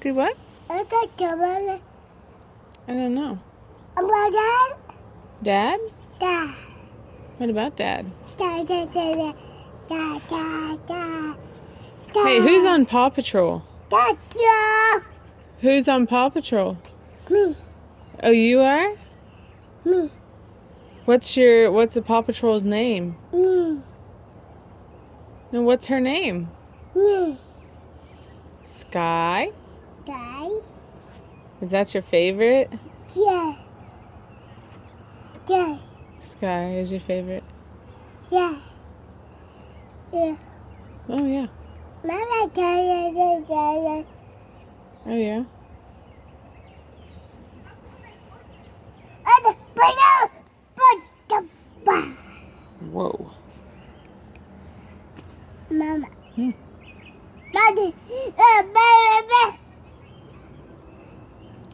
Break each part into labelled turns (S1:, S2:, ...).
S1: Do what?
S2: I got the
S1: I don't know.
S2: Dad.
S1: Dad?
S2: Dad.
S1: What about Dad?
S2: Dad. Dad. Dad. Dad. Dad. Dad.
S1: Hey, who's on Paw Patrol?
S2: Dad.
S1: Who's on Paw Patrol?
S2: Me.
S1: Oh, you are?
S2: Me.
S1: What's the Paw Patrol's name?
S2: Me.
S1: No, what's her name?
S2: Me.
S1: Sky?
S2: Dad.
S1: Is that your favorite?
S2: Yeah. Yeah.
S1: Sky is your favorite?
S2: Yeah. Yeah.
S1: Oh, yeah.
S2: Mama, Dad.
S1: Oh, yeah. Whoa.
S2: Mama.
S1: Hmm.
S2: Daddy.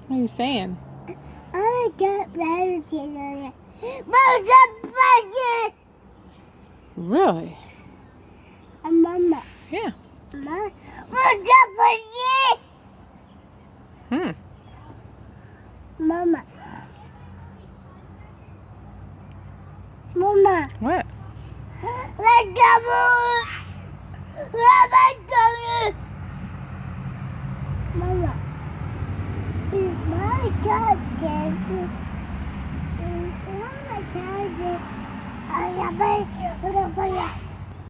S1: What are you saying?
S2: I got rabbit.
S1: Really?
S2: Mama.
S1: Yeah.
S2: Mama.
S1: Hmm.
S2: Mama. Mama.
S1: What?
S2: Mama. My cousin. My cousin.